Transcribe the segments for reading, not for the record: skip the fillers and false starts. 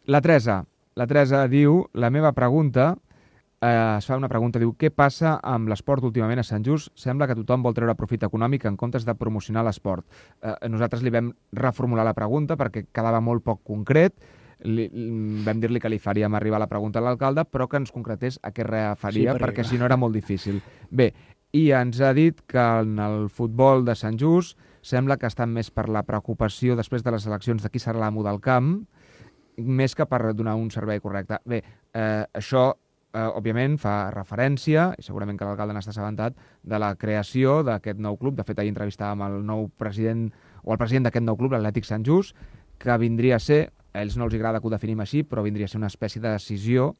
La Teresa diu, la meva pregunta, es fa una pregunta, diu, què passa amb l'esport últimament a Sant Just? Sembla que tothom vol treure profit econòmic en comptes de promocionar l'esport. Nosaltres li vam reformular la pregunta perquè quedava molt poc concret, vam dir-li que li faríem arribar la pregunta a l'alcalde, però que ens concretés a què es referia, Sí, perquè si no era molt difícil. Bé, i ens ha dit que en el futbol de Sant Just sembla que estan més per la preocupació després de les eleccions de qui serà l'amo del camp, més que per donar un servei correcte. Bé, això, òbviament, fa referència, i segurament que l'alcalde n'està assabentat, de la creació d'aquest nou club. De fet, ahir entrevistàvem el nou president, o el president d'aquest nou club, l'Atlètic Sant Just, que vindria a ser, a ells no els agrada que ho definim així, però vindria a ser una espècie de decisió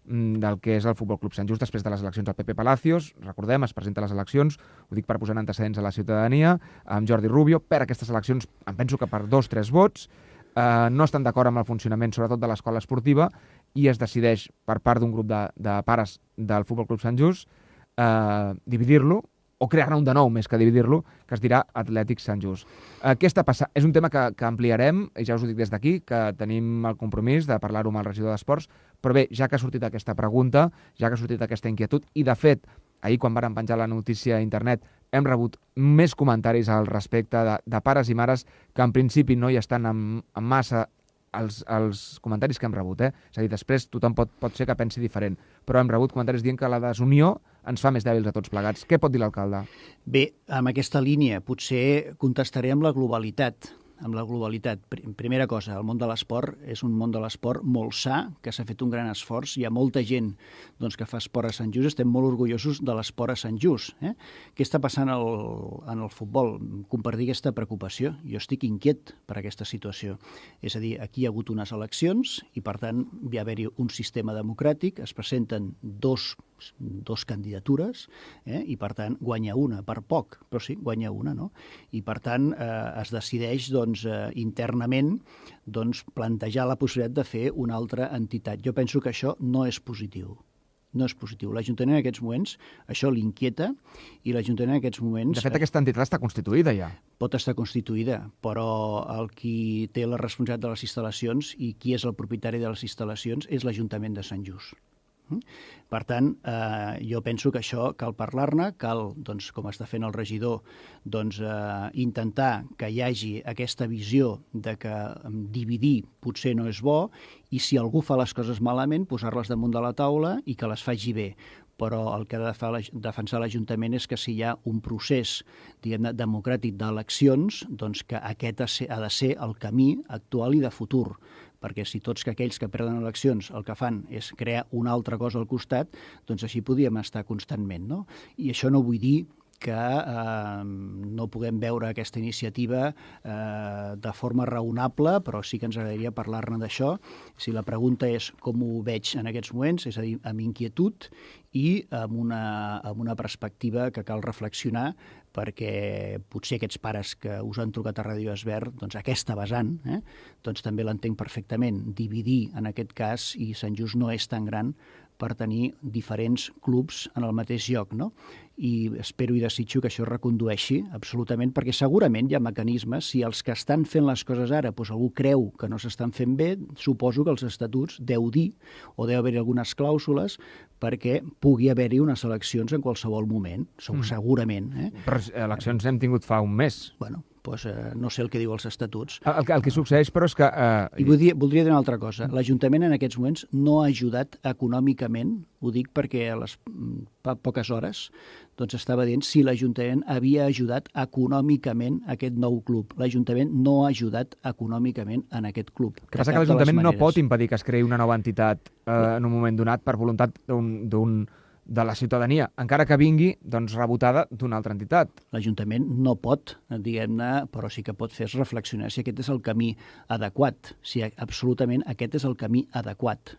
del que és el Futbol Club Sant Just després de les eleccions al PP Palacios. Recordem, es presenta a les eleccions, ho dic per posar antecedents a la ciutadania, amb Jordi Rubio, per aquestes eleccions, em penso que per 2-3 vots, no estan d'acord amb el funcionament, sobretot de l'escola esportiva, i es decideix per part d'un grup de pares del Futbol Club Sant Just dividir-lo, o crear-ne un de nou més que dividir-lo, que es dirà Atlètic Sant Just. Què està passant? És un tema que ampliarem, i ja us ho dic des d'aquí, que tenim el compromís de parlar-ho amb el regidor d'Esports, però bé, ja que ha sortit aquesta pregunta, ja que ha sortit aquesta inquietud, i de fet, ahir quan vàrem penjar la notícia a internet, hem rebut més comentaris al respecte de pares i mares que en principi no hi estan en massa els comentaris que hem rebut. És a dir, després tothom pot ser que pensi diferent, però hem rebut comentaris dient que la desunió ens fa més dèbils a tots plegats. Què pot dir l'alcalde? Bé, amb aquesta línia potser contestaré amb la globalitat. Primera cosa, el món de l'esport és un món de l'esport molt sa, que s'ha fet un gran esforç. Hi ha molta gent que fa esport a Sant Just. Estem molt orgullosos de l'esport a Sant Just. Què està passant en el futbol? Compartir aquesta preocupació. Jo estic inquiet per aquesta situació. És a dir, aquí hi ha hagut unes eleccions i, per tant, hi ha d'haver un sistema democràtic. Es presenten dos candidatures i, per tant, guanya una, per poc, però sí, guanya una, no? I, per tant, es decideix internament plantejar la possibilitat de fer una altra entitat. Jo penso que això no és positiu. No és positiu. L'Ajuntament en aquests moments, això l'inquieta, i l'Ajuntament en aquests moments... De fet, aquesta entitat està constituïda ja. Pot estar constituïda, però el qui té la responsabilitat de les instal·lacions i qui és el propietari de les instal·lacions és l'Ajuntament de Sant Just. Per tant, jo penso que això cal parlar-ne, cal, com està fent el regidor, intentar que hi hagi aquesta visió de que dividir potser no és bo i si algú fa les coses malament, posar-les damunt de la taula i que les faci bé. Però el que ha de defensar l'Ajuntament és que si hi ha un procés democràtic d'eleccions, que aquest ha de ser el camí actual i de futur, perquè si tots aquells que perden eleccions el que fan és crear una altra cosa al costat, doncs així podríem estar constantment, no? I això no vull dir que no puguem veure aquesta iniciativa de forma raonable, però sí que ens agradaria parlar-ne d'això. Si la pregunta és com ho veig en aquests moments, és a dir, amb inquietud i amb una perspectiva que cal reflexionar, perquè potser aquests pares que us han trucat a Ràdio Esbert, aquesta vessant, també l'entenc perfectament. Dividir, en aquest cas, i Sant Just no és tan gran per tenir diferents clubs en el mateix lloc, no? I espero i desitjo que això es recondueixi absolutament, perquè segurament hi ha mecanismes. Si els que estan fent les coses ara, algú creu que no s'estan fent bé, suposo que els estatuts deu dir, o deu haver-hi algunes clàusules, perquè pugui haver-hi unes eleccions en qualsevol moment, segurament. Però eleccions hem tingut fa un mes. Bueno, no sé el que diu els estatuts. El que succeeix, però, és que... I voldria dir una altra cosa. L'Ajuntament en aquests moments no ha ajudat econòmicament, ho dic perquè a les poques hores estava dient si l'Ajuntament havia ajudat econòmicament aquest nou club. L'Ajuntament no ha ajudat econòmicament en aquest club. El que passa que l'Ajuntament no pot impedir que es creï una nova entitat en un moment donat per voluntat de la ciutadania, encara que vingui rebotada d'una altra entitat. L'Ajuntament no pot, diguem-ne, però sí que pot fer reflexionar si aquest és el camí adequat, si absolutament aquest és el camí adequat.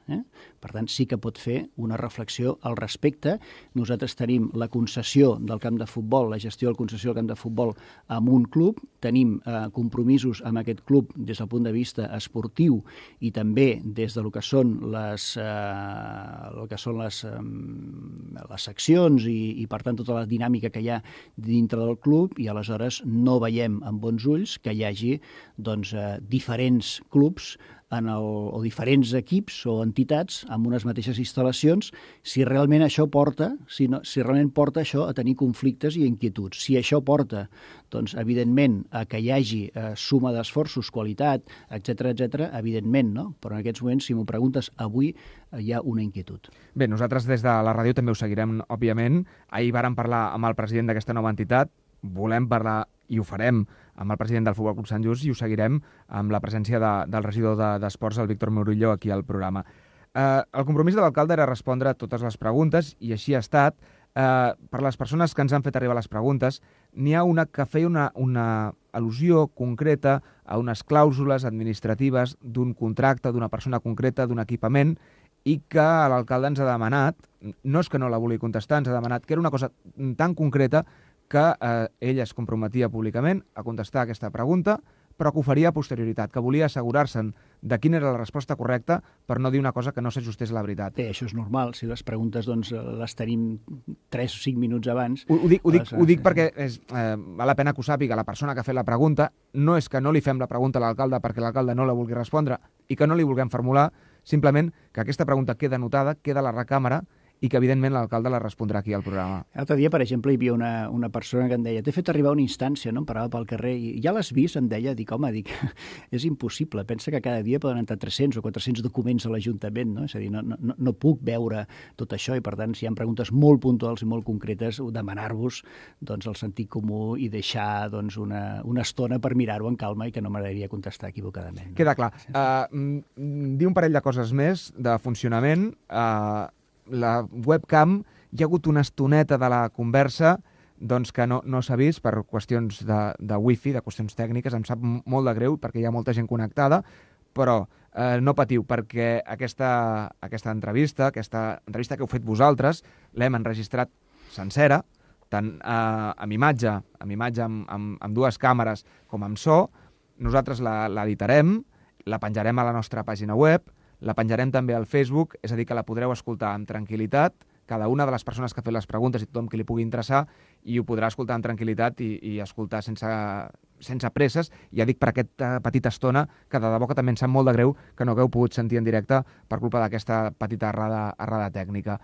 Per tant, sí que pot fer una reflexió al respecte. Nosaltres tenim la concessió del camp de futbol, la gestió de la concessió del camp de futbol amb un club, tenim compromisos amb aquest club des del punt de vista esportiu i també des del que són les seccions i, per tant, tota la dinàmica que hi ha dintre del club, i aleshores no veiem amb bons ulls que hi hagi diferents clubs o diferents equips o entitats amb unes mateixes instal·lacions, si realment això porta, si realment porta això a tenir conflictes i inquietuds. Si això porta, doncs, evidentment, a que hi hagi suma d'esforços, qualitat, etc, evidentment, no? Però en aquests moments, si m'ho preguntes, avui hi ha una inquietud. Bé, nosaltres des de la ràdio també ho seguirem, òbviament. Ahir vàrem parlar amb el president d'aquesta nova entitat, volem parlar, i ho farem, amb el president del Futbol Club Sant Just, i ho seguirem amb la presència del regidor d'Esports, el Víctor Murillo, aquí al programa. El compromís de l'alcalde era respondre a totes les preguntes, i així ha estat. Per les persones que ens han fet arribar les preguntes, n'hi ha una que feia una al·lusió concreta a unes clàusules administratives d'un contracte, d'una persona concreta, d'un equipament, i que l'alcalde ens ha demanat, no és que no la vulgui contestar, ens ha demanat que era una cosa tan concreta que ell es comprometia públicament a contestar aquesta pregunta, però que ho faria a posterioritat, que volia assegurar-se'n de quina era la resposta correcta per no dir una cosa que no s'ajustés a la veritat. Bé, això és normal. Si les preguntes doncs, les tenim 3 o 5 minuts abans... Ho dic perquè val la pena que ho sàpiga la persona que ha fet la pregunta. No és que no li fem la pregunta a l'alcalde perquè l'alcalde no la vulgui respondre i que no li vulguem formular, simplement que aquesta pregunta queda anotada, queda a la recàmera i que, evidentment, l'alcalde la respondrà aquí al programa. L'altre dia, per exemple, hi havia una persona que em deia t'he fet arribar una instància, no? Em parava pel carrer i ja l'has vist? Em deia, és impossible. Pensa que cada dia poden entrar 300 o 400 documents a l'Ajuntament, no? És a dir, no puc veure tot això i, per tant, si hi ha preguntes molt puntuals i molt concretes, demanar-vos doncs, el sentit comú i deixar doncs, una estona per mirar-ho en calma i que no m'agradaria contestar equivocadament. No? Queda clar. Dir un parell de coses més de funcionament. La webcam, hi ha hagut una estoneta de la conversa doncs que no s'ha vist per qüestions de wifi, de qüestions tècniques. Em sap molt de greu perquè hi ha molta gent connectada, però no patiu, perquè aquesta entrevista que heu fet vosaltres, l'hem enregistrat sencera, tant amb imatge amb 2 càmeres com amb so. Nosaltres l'editarem, la penjarem a la nostra pàgina web, la penjarem també al Facebook, és a dir, que la podreu escoltar amb tranquil·litat, cada una de les persones que ha fet les preguntes i tothom que li pugui interessar, i ho podrà escoltar amb tranquil·litat i escoltar sense presses. Ja dic per aquesta petita estona, que de debò que també em sap molt de greu que no hagueu pogut sentir en directe per culpa d'aquesta petita errada tècnica.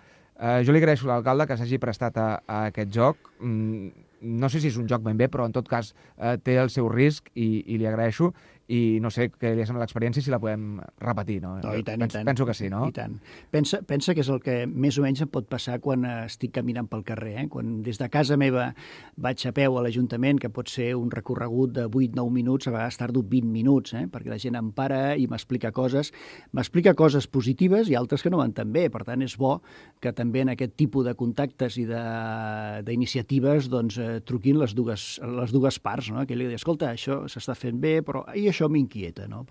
Jo li agraeixo a l'alcalde que s'hagi prestat a aquest joc. No sé si és un joc ben bé, però en tot cas té el seu risc i li agraeixo. I no sé què li ha semblat l'experiència i si la podem repetir, no? No, i tant. Penso que sí, no? I tant. Pensa que és el que més o menys em pot passar quan estic caminant pel carrer. Quan des de casa meva vaig a peu a l'Ajuntament, que pot ser un recorregut de 8-9 minuts, a vegades tardo 20 minuts, perquè la gent em para i m'explica coses positives i altres que no van tan bé. Per tant, és bo que també en aquest tipus de contactes i d'iniciatives doncs, truquin les dues parts, no? Que li diu, escolta, això s'està fent bé, però i això m'inquieta, no?